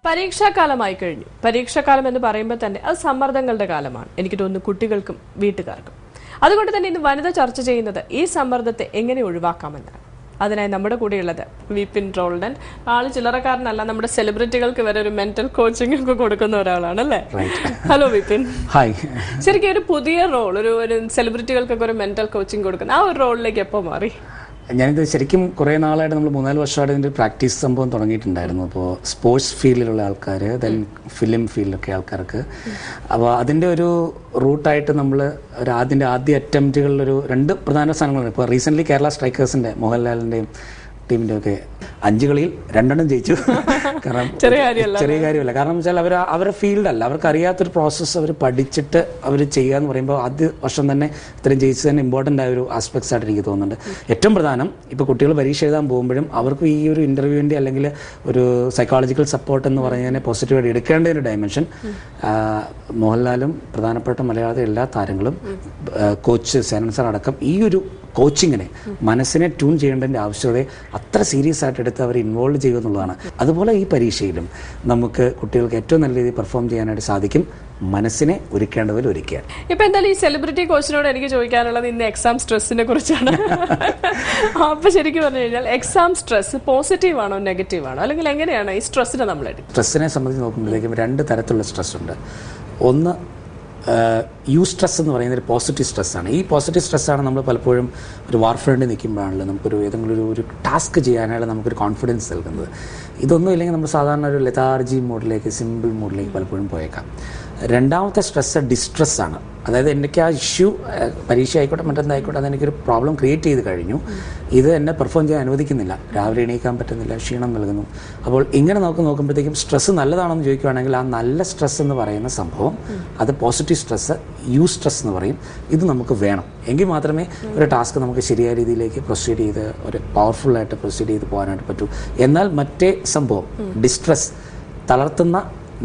പരീക്ഷാകാലമായി കഴിഞ്ഞു. പരീക്ഷാകാലം എന്ന് പറയുമ്പോൾ തന്നെ അത് സമ്മർദ്ദങ്ങളുടെ കാലമാണ്. എനിക്ക് തോന്നുന്നു കുട്ടികൾക്കും വീട്ടുകാർക്കും. അതുകൊണ്ട് തന്നെ ഇന്ന് വനിത ചർച്ച ചെയ്യുന്നത് ഈ സമ്മർദ്ദത്തെ എങ്ങനെ ഒഴിവാക്കാമെന്നാണ്. അതിനായി നമ്മുടെ കൂടെയുള്ളത് വിപിൻ റോൾഡൻ. ആള് ചില്ലറക്കാരനല്ല, നമ്മുടെ സെലിബ്രിറ്റികൾക്ക് വരെ ഒരു മെന്റൽ കോച്ചിങ് ഒക്കെ കൊടുക്കുന്ന ഒരാളാണ് അല്ലേ? ഹലോ വിപിൻ. ഹായ്. ശരിക്കും ഒരു പുതിയ റോൾ, ഒരു സെലിബ്രിറ്റികൾക്കൊക്കെ ഒരു മെന്റൽ കോച്ചിങ് കൊടുക്കുന്ന ആ ഒരു റോളിലേക്ക് എപ്പോൾ മാറി? ഞാനിത് ശരിക്കും കുറേ നാളായിട്ട് നമ്മൾ 3-4 വർഷമായിട്ട് ഇതിൻ്റെ പ്രാക്ടീസ് സംഭവം തുടങ്ങിയിട്ടുണ്ടായിരുന്നു. അപ്പോൾ സ്പോർട്സ് ഫീൽഡിലുള്ള ആൾക്കാർ, ദെൻ ഫിലിം ഫീൽഡിലൊക്കെ ആൾക്കാർക്ക്. അപ്പോൾ അതിൻ്റെ ഒരു റൂട്ടായിട്ട് നമ്മൾ ആദ്യ അറ്റംപ്റ്റുകളിലൊരു 2 പ്രധാന സ്ഥാനങ്ങളുണ്ട്. ഇപ്പോൾ റീസെൻ്റ്ലി കേരള സ്ട്രൈക്കേഴ്സിൻ്റെ മോഹൻലാലിൻ്റെയും ടീമിൻ്റെ ഒക്കെ 5 കളിയിൽ 2 ജയിച്ചു. കാരണം ചെറിയ കാര്യമല്ല. കാരണം വെച്ചാൽ അവരുടെ ഫീൽഡല്ല, അവർക്ക് അറിയാത്തൊരു പ്രോസസ്സ് അവർ പഠിച്ചിട്ട് അവർ ചെയ്യുക എന്ന് പറയുമ്പോൾ ആദ്യ വർഷം തന്നെ ഇത്രയും ജയിച്ചു തന്നെ ഇമ്പോർട്ടൻ്റ് ആയ ഒരു ആസ്പെക്ട്സ് ആയിട്ട് എനിക്ക് തോന്നുന്നുണ്ട്. ഏറ്റവും പ്രധാനം ഇപ്പോൾ കുട്ടികൾ പരീക്ഷ എഴുതാൻ പോകുമ്പോഴും അവർക്ക് ഈ ഒരു ഇൻ്റർവ്യൂവിൻ്റെ അല്ലെങ്കിൽ ഒരു സൈക്കോളജിക്കൽ സപ്പോർട്ട് എന്ന് പറഞ്ഞതിനെ പോസിറ്റീവായിട്ട് എടുക്കേണ്ട ഒരു ഡയമെൻഷൻ മോഹൻലാലും പ്രധാനപ്പെട്ട മലയാളത്തിലെ എല്ലാ താരങ്ങളും കോച്ച് സേനൻസർ അടക്കം ഈ ഒരു കോച്ചിങ്ങിനെ മനസ്സിനെ ട്യൂൺ ചെയ്യേണ്ടതിൻ്റെ ആവശ്യകതയെ അത്ര സീരിയസ് ആയിട്ട് എടുത്ത് അവർ ഇൻവോൾവ് ചെയ്യുക എന്നുള്ളതാണ്. അതുപോലെ ഈ പരീക്ഷയിലും നമുക്ക് കുട്ടികൾക്ക് ഏറ്റവും നല്ല രീതിയിൽ പെർഫോം ചെയ്യാനായിട്ട് സാധിക്കും. മനസ്സിനെ ഒരുക്കേണ്ടതിൽ ഒരുക്കുക. ഇപ്പൊ എന്തായാലും ഈ സെലിബ്രിറ്റി കോച്ചിനോട് എനിക്ക് ചോദിക്കാനുള്ളത് ഇന്ന് എക്സാം സ്ട്രെസ്സിനെ കുറിച്ചാണ്. അപ്പൊ ശരിക്കും പറഞ്ഞു കഴിഞ്ഞാൽ എക്സാം സ്ട്രെസ് പോസിറ്റീവ് ആണോ നെഗറ്റീവ് ആണോ, അല്ലെങ്കിൽ എങ്ങനെയാണ് ഈ സ്ട്രെസ്സിനെ നമ്മൾ എടുക്കുക? സ്ട്രെസ്സിനെ സംബന്ധിച്ച് നോക്കുമ്പോഴേക്കും 2 തരത്തിലുള്ള സ്ട്രെസ് ഉണ്ട്. ഒന്ന് സ്ട്രെസ് എന്ന് പറയുന്നത് ഒരു പോസിറ്റീവ് സ്ട്രെസ്സാണ്. ഈ പോസിറ്റീവ് സ്ട്രെസ്സാണ് നമ്മൾ പലപ്പോഴും ഒരു വാർഫ്രണ്ടിൽ നിൽക്കുമ്പോഴാണല്ലോ നമുക്കൊരു ഏതെങ്കിലും ഒരു ടാസ്ക് ചെയ്യാനായിട്ട് നമുക്കൊരു കോൺഫിഡൻസ് നൽകുന്നത്. ഇതൊന്നും ഇല്ലെങ്കിൽ നമ്മൾ സാധാരണ ഒരു ലെതാർജി മോഡിലേക്ക്, സിമ്പിൾ മോഡിലേക്ക് പലപ്പോഴും പോയേക്കാം. രണ്ടാമത്തെ സ്ട്രെസ്സ് ഡിസ്ട്രെസ്സാണ്. അതായത് എനിക്ക് ആ ഇഷ്യൂ, പരീക്ഷ ആയിക്കോട്ടെ മറ്റെന്തായിക്കോട്ടെ, അതെനിക്കൊരു പ്രോബ്ലം ക്രിയേറ്റ് ചെയ്ത് കഴിഞ്ഞു, ഇത് എന്നെ പെർഫോം ചെയ്യാൻ അനുവദിക്കുന്നില്ല, രാവിലെ എണീക്കാൻ പറ്റുന്നില്ല, ക്ഷീണം നൽകുന്നു. അപ്പോൾ ഇങ്ങനെ നോക്കുമ്പോഴത്തേക്കും സ്ട്രെസ്സ് നല്ലതാണെന്ന് ചോദിക്കുകയാണെങ്കിൽ ആ നല്ല സ്ട്രെസ് എന്ന് പറയുന്ന സംഭവം അത് പോസിറ്റീവ് സ്ട്രെസ്സ്, സ്ട്രെസ് എന്ന് പറയും. ഇത് നമുക്ക് വേണം. എങ്കിൽ മാത്രമേ ഒരു ടാസ്ക് നമുക്ക് ശരിയായ രീതിയിലേക്ക് പ്രൊസീഡ് ചെയ്ത് ഒരു പവർഫുള്ളായിട്ട് പ്രൊസീഡ് ചെയ്ത് പോകാനായിട്ട് പറ്റൂ. എന്നാൽ മറ്റേ സംഭവം ഡിസ്ട്രെസ്, തളർത്തുന്ന,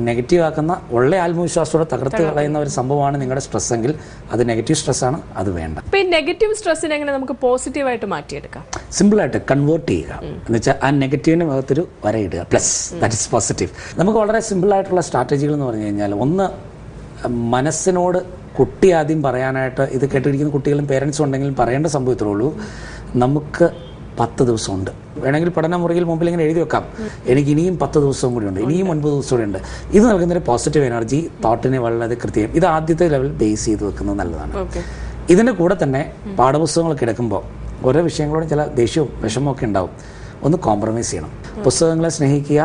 നെഗറ്റീവ് ആക്കുന്ന, ഉള്ള ആത്മവിശ്വാസത്തോടെ തകർത്ത് കളയുന്ന ഒരു സംഭവമാണ് നിങ്ങളുടെ സ്ട്രെസ് എങ്കിൽ അത് നെഗറ്റീവ് സ്ട്രെസ്സാണ്, അത് വേണ്ട. ഈ നെഗറ്റീവ് സ്ട്രെസ്സിനെ എങ്ങനെ നമുക്ക് പോസിറ്റീവായിട്ട് മാറ്റിയെടുക്കാം? സിമ്പിളായിട്ട് കൺവേർട്ട് ചെയ്യുക എന്ന് വെച്ചാൽ ആ നെഗറ്റീവിന് ഭാഗത്തൊരു വരയിടുക, പ്ലസ് ദാറ്റ് ഇസ് പോസിറ്റീവ്. നമുക്ക് വളരെ സിമ്പിളായിട്ടുള്ള സ്ട്രാറ്റജികൾ എന്ന് പറഞ്ഞു കഴിഞ്ഞാൽ, ഒന്ന് മനസ്സിനോട് കുട്ടി ആദ്യം പറയാനായിട്ട്, ഇത് കേട്ടിരിക്കുന്ന കുട്ടികളും പേരൻസും ഉണ്ടെങ്കിലും പറയേണ്ട സംഭവത്തിലേ ഉള്ളൂ, നമുക്ക് 10 ദിവസമുണ്ട്. വേണമെങ്കിൽ പഠനമുറിയിൽ മുമ്പിൽ ഇങ്ങനെ എഴുതി വെക്കാം, എനിക്ക് ഇനിയും 10 ദിവസവും കൂടി ഉണ്ട്, ഇനിയും 9 ദിവസം കൂടി ഉണ്ട്. ഇത് നൽകുന്നൊരു പോസിറ്റീവ് എനർജി, തോട്ടിനെ വളരെ കൃത്യം. ഇത് ആദ്യത്തെ ലെവൽ ബേസ് ചെയ്ത് വെക്കുന്നത് നല്ലതാണ്. ഇതിൻ്റെ കൂടെ തന്നെ പാഠപുസ്തകങ്ങളൊക്കെ എടുക്കുമ്പോൾ ഓരോ വിഷയങ്ങളോടും ചില ദേഷ്യവും വിഷമവും ഒക്കെ ഉണ്ടാവും. ഒന്ന് കോംപ്രമൈസ് ചെയ്യണം. പുസ്തകങ്ങളെ സ്നേഹിക്കുക,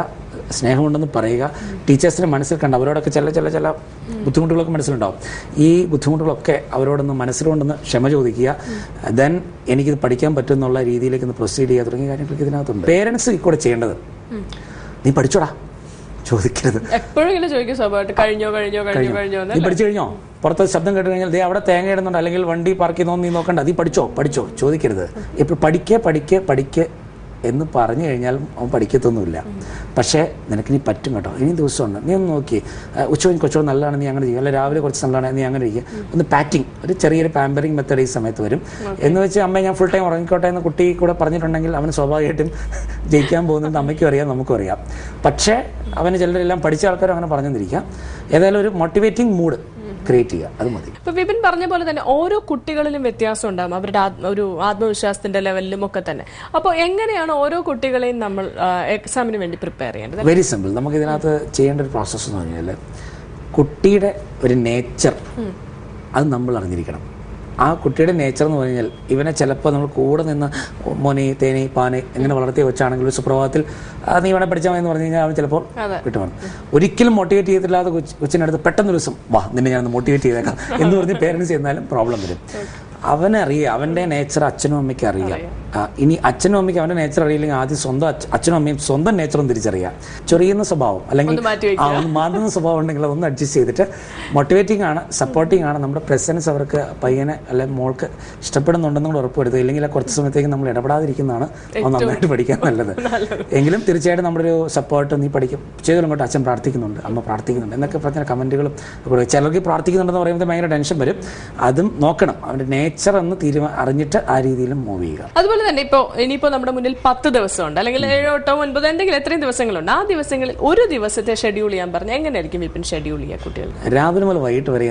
സ്നേഹമുണ്ടെന്ന് പറയുക. ടീച്ചേഴ്സിനെ മനസ്സിൽ കണ്ട അവരോടൊക്കെ ചില ബുദ്ധിമുട്ടുകളൊക്കെ മനസ്സിലുണ്ടാവും. ഈ ബുദ്ധിമുട്ടുകളൊക്കെ അവരോടൊന്ന് മനസ്സിലുകൊണ്ടൊന്ന് ക്ഷമ ചോദിക്കുക. ദെൻ എനിക്കിത് പഠിക്കാൻ പറ്റും എന്നുള്ള രീതിയിലേക്ക് ഒന്ന് പ്രൊസീഡ് ചെയ്യുക. തുടങ്ങിയ കാര്യങ്ങളൊക്കെ ഇതിനകത്തുണ്ട്. പേരൻസ് കൂടെ ചെയ്യേണ്ടത്, നീ പഠിച്ചോടാ ചോദിക്കരുത്. എപ്പോഴും ചോദിക്കും സ്വഭാവമായിട്ട്, കഴിഞ്ഞോ നീ പഠിച്ചു കഴിഞ്ഞോ, പുറത്ത് ശബ്ദം കേട്ട് കഴിഞ്ഞാൽ അവിടെ തേങ്ങ ഇടുന്നുണ്ട്, അല്ലെങ്കിൽ വണ്ടി പാർക്ക് ചെയ്യുന്നോ നീ നോക്കണ്ട, നീ പഠിച്ചോ ചോദിക്കരുത്. എപ്പോഴും പഠിക്കേ എന്ന് പറഞ്ഞു കഴിഞ്ഞാൽ അവൻ പഠിക്കത്തൊന്നുമില്ല. പക്ഷേ നിനക്കിനി പറ്റും കേട്ടോ, ഇനിയും ദിവസമുണ്ട്, നീ ഒന്ന് നോക്കി, ഉച്ചവൻ കൊച്ചോട് നല്ലതാണ്, നീ അങ്ങനെ ചെയ്യുക, അല്ല രാവിലെ കുറച്ച് നല്ലതാണ്, നീ അങ്ങനെ ഇരിക്കുക. ഒന്ന് പാറ്റിങ്, ഒരു ചെറിയൊരു പാമ്പറിങ് മെത്തേഡ് ഈ സമയത്ത് വരും. എന്ന് വെച്ച് അമ്മ ഞാൻ ഫുൾ ടൈം ഉറങ്ങിക്കോട്ടെ എന്ന് കുട്ടി കൂടെ പറഞ്ഞിട്ടുണ്ടെങ്കിൽ അവന് സ്വാഭാവികമായിട്ടും ജയിക്കാൻ പോകുന്നത് അമ്മയ്ക്കും അറിയാം, നമുക്കും അറിയാം. പക്ഷേ അവന് ചിലരെല്ലാം പഠിച്ച ആൾക്കാരും അങ്ങനെ പറഞ്ഞെന്നിരിക്കാം. ഏതായാലും ഒരു മോട്ടിവേറ്റിംഗ് മൂഡ് ക്രിയേറ്റ് ചെയ്യുക, അത് മതി. ഇപ്പൊ വിപിൻ പറഞ്ഞ പോലെ തന്നെ ഓരോ കുട്ടികളിലും വ്യത്യാസം ഉണ്ടാകും, അവരുടെ ഒരു ആത്മവിശ്വാസത്തിന്റെ ലെവലിലും ഒക്കെ തന്നെ. അപ്പോൾ എങ്ങനെയാണ് ഓരോ കുട്ടികളെയും നമ്മൾ എക്സാമിന് വേണ്ടി പ്രിപ്പയർ ചെയ്യേണ്ടത്? Very simple. നമുക്ക് ഇതിനകത്ത് ചെയ്യേണ്ട ഒരു പ്രോസസ്സ് എന്ന് പറഞ്ഞാൽ, കുട്ടിയുടെ ഒരു നേച്ചർ അത് നമ്മൾ അറിഞ്ഞിരിക്കണം. ആ കുട്ടിയുടെ നേച്ചർ എന്ന് പറഞ്ഞാൽ, ഇവനെ ചിലപ്പോൾ നമ്മൾ കൂടെ നിന്ന് മോനെ തേനെ പാനെ എങ്ങനെ വളർത്തിയ വെച്ചാണെങ്കിൽ ഒരു സുപ്രഭാതത്തിൽ നീ വേണേ പഠിച്ചാൽ എന്ന് പറഞ്ഞു കഴിഞ്ഞാൽ അവൻ ചിലപ്പോൾ വിട്ടുപോകണം. ഒരിക്കലും മോട്ടിവേറ്റ് ചെയ്തിട്ടില്ലാതെ കൊച്ചിനടുത്ത് പെട്ടെന്നൊരു ദിവസം വാ നിന്നെ ഞാനൊന്ന് മോട്ടിവേറ്റ് ചെയ്തേക്കാം എന്ന് പറഞ്ഞ് പേരൻസ് ചെന്നാലും പ്രോബ്ലം വരും. അവനറിയാം, അവൻ്റെ നേച്ചർ അച്ഛനും അമ്മയ്ക്ക് അറിയാം. ഇനി അച്ഛനും അമ്മയ്ക്ക് അവൻ്റെ നേച്ചർ അറിയില്ലെങ്കിൽ ആദ്യം സ്വന്തം അച്ഛനും അമ്മയും സ്വന്തം നേച്ചറും തിരിച്ചറിയാം. ചൊറിയുന്ന സ്വഭാവം അല്ലെങ്കിൽ ഒന്ന് മാറ്റുന്ന സ്വഭാവം ഉണ്ടെങ്കിൽ അതൊന്ന് അഡ്ജസ്റ്റ് ചെയ്തിട്ട് മോട്ടിവേറ്റിംഗ് ആണ്, സപ്പോർട്ടിംഗ് ആണ്. നമ്മുടെ പ്രസൻസ് അവർക്ക് പയ്യനെ അല്ലെങ്കിൽ മോൾക്ക് ഇഷ്ടപ്പെടുന്നുണ്ടെന്നുള്ള ഉറപ്പുവരുത്തുക. ഇല്ലെങ്കിൽ കുറച്ച് സമയത്തേക്ക് നമ്മൾ ഇടപെടാതിരിക്കുന്നതാണ് നന്നായിട്ട് പഠിക്കാൻ നല്ലത്. എങ്കിലും തീർച്ചയായിട്ടും നമ്മുടെ ഒരു സപ്പോർട്ട്, നീ പഠിക്കും ചെയ്തോളും കേട്ടോ, അച്ഛൻ പ്രാർത്ഥിക്കുന്നുണ്ട്, അമ്മ പ്രാർത്ഥിക്കുന്നുണ്ട് എന്നൊക്കെ പറഞ്ഞ കമൻറ്റുകളും ചിലർക്ക് പ്രാർത്ഥിക്കുന്നുണ്ടെന്ന് പറയുമ്പോൾ ഭയങ്കര ടെൻഷൻ വരും. അതും നോക്കണം. അവൻ്റെ നേച്ചർ എന്ന് അറിഞ്ഞിട്ട് ആ രീതിയിൽ മൂവ് ചെയ്യുക. അതുപോലെ തന്നെ ഇനിയിപ്പോ നമ്മുടെ മുന്നിൽ 10 ദിവസമുണ്ട്, അല്ലെങ്കിൽ 7, 8, 9 എന്തെങ്കിലും എത്രയും ദിവസങ്ങളുണ്ട്. ആ ദിവസങ്ങളിൽ ഒരു ദിവസത്തെ ഷെഡ്യൂൾ ചെയ്യാൻ പറഞ്ഞാൽ എങ്ങനെയായിരിക്കും വിപിൻ ഷെഡ്യൂൾ ചെയ്യുക കുട്ടികൾ? രാവിലെ മുതൽ വൈകിട്ട് വരെ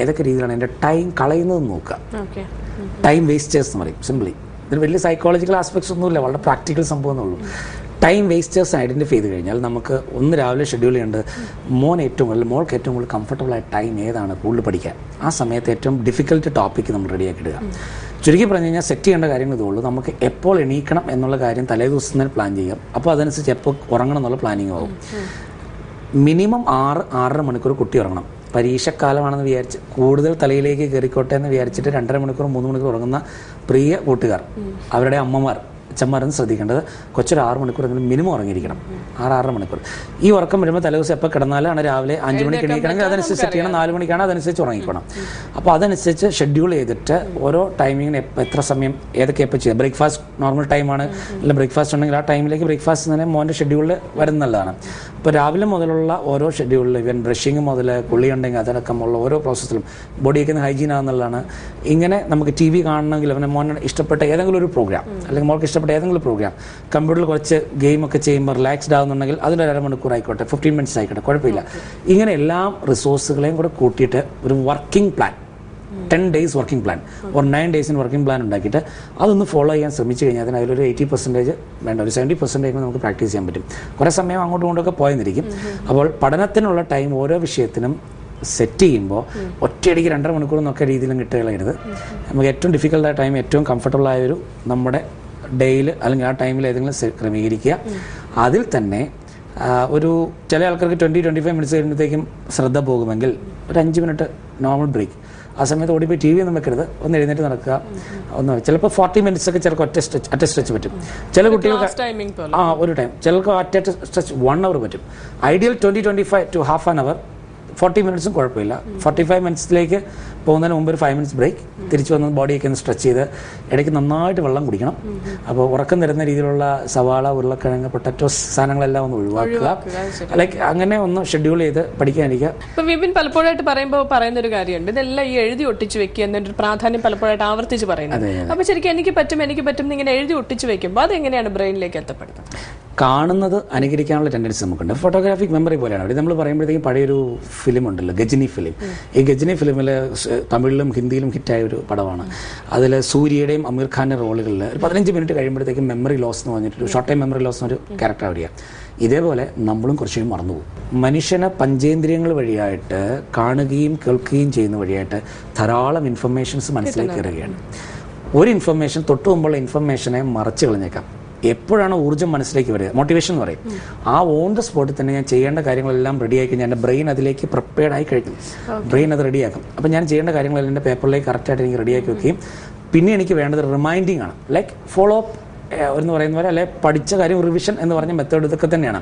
ഏതൊക്കെ രീതിയിലാണ് എൻ്റെ ടൈം കളയുന്നത് നോക്കുക. ടൈം വേസ്റ്റേഴ്സ് എന്ന് പറയും സിംപ്ലി. ഇതിന് വലിയ സൈക്കോളജിക്കൽ ആസ്പെക്ട്സ് ഒന്നുമില്ല, വളരെ പ്രാക്ടിക്കൽ സംഭവം എന്നുള്ളൂ. ടൈം വേസ്റ്റേഴ്സ് ഐഡൻറ്റിഫൈ ചെയ്ത് കഴിഞ്ഞാൽ നമുക്ക് ഒന്ന് രാവിലെ ഷെഡ്യൂൾ ചെയ്യേണ്ടത് മോൾക്ക് ഏറ്റവും കൂടുതൽ കംഫർട്ടബിൾ ആയ ടൈം ഏതാണ് കൂടുതൽ പഠിക്കാൻ, ആ സമയത്ത് ഏറ്റവും ഡിഫിക്കൽട്ട് ടോപ്പിക്ക് നമ്മൾ റെഡിയാക്കി ഇടുക. ചുരുക്കി പറഞ്ഞു കഴിഞ്ഞാൽ സെറ്റ് ചെയ്യേണ്ട കാര്യങ്ങൾ ഇതുള്ളൂ. നമുക്ക് എപ്പോൾ എണീക്കണം എന്നുള്ള കാര്യം തലേ ദിവസം തന്നെ പ്ലാൻ ചെയ്യാം. അപ്പോൾ അതനുസരിച്ച് എപ്പോൾ ഉറങ്ങണം എന്നുള്ള പ്ലാനിങ് ആവും. മിനിമം 6-6.5 മണിക്കൂർ കുട്ടി ഉറങ്ങണം. പരീക്ഷക്കാലമാണെന്ന് വിചാരിച്ച് കൂടുതൽ തലയിലേക്ക് കയറിക്കോട്ടെ എന്ന് വിചാരിച്ചിട്ട് 2.5 മണിക്കൂർ 3 മണിക്കൂർ ഉറങ്ങുന്ന പ്രിയ കൂട്ടുകാർ, അവരുടെ അമ്മമാർ, അച്ഛന്മാരെന്ന് ശ്രദ്ധിക്കേണ്ടത് കൊച്ചൊരു 6 മണിക്കൂറെങ്കിലും മിനിമം ഉറങ്ങിയിരിക്കണം. 6-6.5 മണിക്കൂർ. ഈ ഉറക്കം വരുമ്പോൾ തലേദിവസം എപ്പോൾ കിടന്നാലാണ് രാവിലെ 5 മണിക്ക് എണീക്കണമെങ്കിൽ അതനുസരിച്ച് സെറ്റ് ചെയ്യണം. 4 മണിക്കാണ് അതനുസരിച്ച് ഉറങ്ങിക്കണം. അപ്പോൾ അതനുസരിച്ച് ഷെഡ്യൂൾ ചെയ്തിട്ട് ഓരോ ടൈമിങ്ങിന് എത്ര സമയം ഏതൊക്കെ എപ്പോൾ ചെയ്യുക. ബ്രേക്ക്ഫാസ്റ്റ് നോർമൽ ടൈമാണ്, അല്ല ബ്രേക്ക്ഫാസ്റ്റ് ഉണ്ടെങ്കിൽ ആ ടൈമിലേക്ക് ബ്രേക്ക്ഫാസ്റ്റ് തന്നെ മോൻ്റെ ഷെഡ്യൂളിൽ വരുന്നതാണ്. അപ്പോൾ രാവിലെ മുതലുള്ള ഓരോ ഷെഡ്യൂളിൽ ഇവൻ ബ്രഷിങ് മുതൽ കുളി ഉണ്ടെങ്കിൽ അതടക്കമുള്ള ഓരോ പ്രോസസ്സിലും ബോഡിയൊക്കെ ഹൈജീൻ ആണെന്നുള്ളതാണ്. ഇങ്ങനെ നമുക്ക് TV കാണണമെങ്കിൽ അവനെ മോനെ ഇഷ്ടപ്പെട്ട ഏതെങ്കിലും ഒരു പ്രോഗ്രാം, അല്ലെങ്കിൽ മോൾക്ക് ഇഷ്ടപ്പെട്ട ഏതെങ്കിലും പ്രോഗ്രാം, കമ്പ്യൂട്ടറിൽ കുറച്ച് ഗെയിമൊക്കെ ചെയ്യുമ്പോൾ റിലാക്സ്ഡ് ആകുന്നുണ്ടെങ്കിൽ അതിൻ്റെ 1.5 മണിക്കൂർ ആയിക്കോട്ടെ, 15 മിനിറ്റ്സ് ആയിക്കോട്ടെ, കുഴപ്പമില്ല. ഇങ്ങനെ എല്ലാ റിസോഴ്സുകളെയും കൂടെ കൂട്ടിയിട്ട് ഒരു working plan, 10 days working plan or 9 days working plan ഉണ്ടാക്കിയിട്ട് അതൊന്ന് ഫോളോ ചെയ്യാൻ ശ്രമിച്ചു കഴിഞ്ഞാൽ അതിന് അതിലൊരു 80% വേണ്ട, ഒരു 70% നമുക്ക് പ്രാക്ടീസ് ചെയ്യാൻ പറ്റും. കുറേ സമയം അങ്ങോട്ടും ഇങ്ങോട്ടൊക്കെ പോയെന്നിരിക്കും. അപ്പോൾ പഠനത്തിനുള്ള ടൈം ഓരോ വിഷയത്തിനും സെറ്റ് ചെയ്യുമ്പോൾ ഒറ്റയടിക്ക് 2.5 മണിക്കൂർ എന്നൊക്കെ രീതിയിലും കിട്ടുകളയരുത്. നമുക്ക് ഏറ്റവും ഡിഫിക്കൽട്ടായ ടൈം, ഏറ്റവും കംഫർട്ടബിൾ ആയൊരു നമ്മുടെ ഡേയിൽ അല്ലെങ്കിൽ ആ ടൈമിൽ ഏതെങ്കിലും ക്രമീകരിക്കുക. അതിൽ തന്നെ ഒരു ചില ആൾക്കാർക്ക് 20-25 മിനിറ്റ്സ് കഴിയുമ്പോഴത്തേക്കും ശ്രദ്ധ പോകുമെങ്കിൽ ഒരു 5 മിനിറ്റ് നോർമൽ ബ്രേക്ക്. ആ സമയത്ത് ഓടിപ്പോയി TV ഒന്നും വെക്കരുത്, ഒന്ന് എഴുന്നേറ്റ് നടക്കുക. ചിലപ്പോൾ 40 മിനിറ്റ്സ് ഒക്കെ ചിലർക്ക് ഒറ്റ സ്ട്രെച്ച് പറ്റും. ചില കുട്ടികൾക്ക് ഒരു ടൈം, ചിലർക്ക് ഒറ്റ സ്ട്രെച്ച് 1 hour പറ്റും. Ideal 20-25 to half an hour. 40 മിനിറ്റ്സും കുഴപ്പമില്ല. 45 മിനിറ്റ്സിലേക്ക് പോകുന്നതിന് മുമ്പ് ഒരു 5 മിനിറ്റ്സ് ബ്രേക്ക്, തിരിച്ചു വന്ന് ബോഡിയൊക്കെ ഒന്ന് സ്ട്രെച്ച് ചെയ്ത് ഇടയ്ക്ക് നന്നായിട്ട് വെള്ളം കുടിക്കണം. അപ്പോൾ ഉറക്കം തരുന്ന രീതിയിലുള്ള സവാള, ഉരുളക്കിഴങ്ങ്, പൊട്ടറ്റോസ് സാധനങ്ങളെല്ലാം ഒന്ന് ഒഴിവാക്കുക. ലൈക്ക് അങ്ങനെ ഒന്ന് ഷെഡ്യൂൾ ചെയ്ത് പഠിക്കാനിരിക്കുക. ഇപ്പം വിപിൻ പലപ്പോഴായിട്ട് പറയുന്ന ഒരു കാര്യമുണ്ട്, ഇതെല്ലാം ഈ എഴുതി ഒട്ടിച്ച് വെക്കുക എന്നൊരു പ്രാധാന്യം പലപ്പോഴായിട്ട് ആവർത്തിച്ച് പറയുന്നത്. അപ്പോൾ ശരിക്കും എനിക്ക് പറ്റും ഇങ്ങനെ എഴുതി ഒട്ടിച്ച് വെക്കുമ്പോൾ അതെങ്ങനെയാണ് ബ്രെയിനിലേക്ക് എത്തപ്പെടുന്നത്? കാണുന്നത് അനുകരിക്കാനുള്ള ടെൻഡൻസി നമുക്കുണ്ട്. ഫോട്ടോഗ്രാഫിക് മെമ്മറി പോലെയാണ്. അവിടെ നമ്മൾ പറയുമ്പോഴത്തേക്കും പഴയൊരു ഫിലിം ഉണ്ടല്ലോ, ഗജനി ഫിലിം. ഈ ഗജനി ഫിലിമിൽ തമിഴിലും ഹിന്ദിയിലും ഹിറ്റായ ഒരു പടമാണ്. അതിൽ സൂര്യയുടെയും അമീർ ഖാൻ്റെ റോളുകളിൽ ഒരു 15 മിനിറ്റ് കഴിയുമ്പോഴത്തേക്കും മെമ്മറി ലോസ് എന്ന് പറഞ്ഞിട്ട് ഷോർട്ട് ടൈം മെമ്മറി ലോസ് എന്നൊരു ക്യാരക്ടർ വരിക. ഇതേപോലെ നമ്മളും കുറച്ചും മറന്നുപോകും. മനുഷ്യന് പഞ്ചേന്ദ്രിയങ്ങൾ വഴിയായിട്ട് കാണുകയും കേൾക്കുകയും ചെയ്യുന്ന വഴിയായിട്ട് ധാരാളം ഇൻഫർമേഷൻസ് മനസ്സിലേക്ക് കയറുകയാണ്. ഒരു ഇൻഫർമേഷൻ തൊട്ട് മുമ്പുള്ള ഇൻഫർമേഷനെ മറച്ചു കളഞ്ഞേക്കാം. എപ്പോഴാണ് ഊർജ്ജം മനസ്സിലേക്ക് വരിക, മോട്ടിവേഷൻ എന്ന് പറയും, ആ ഓൺ ദ സ്പോട്ടിൽ തന്നെ ഞാൻ ചെയ്യേണ്ട കാര്യങ്ങളെല്ലാം റെഡിയാക്കി കഴിഞ്ഞാൽ എൻ്റെ ബ്രെയിൻ അതിലേക്ക് പ്രിപ്പയർഡ് ആയി കഴിക്കും. ബ്രെയിൻ അത് റെഡിയാക്കും. അപ്പം ഞാൻ ചെയ്യേണ്ട കാര്യങ്ങളെല്ലാം എൻ്റെ പേപ്പറിലേക്ക് കറക്റ്റായിട്ട് എനിക്ക് റെഡിയാക്കി വെക്കുകയും പിന്നെ എനിക്ക് വേണ്ടത് റിമൈൻഡിങ് ആണ്. ലൈക്ക് ഫോളോ അപ്പ് എന്ന് പറയുന്ന പോലെ, അല്ലെ പഠിച്ച കാര്യം റിവിഷൻ എന്ന് പറഞ്ഞ മെത്തേഡ് ഇതൊക്കെ തന്നെയാണ്.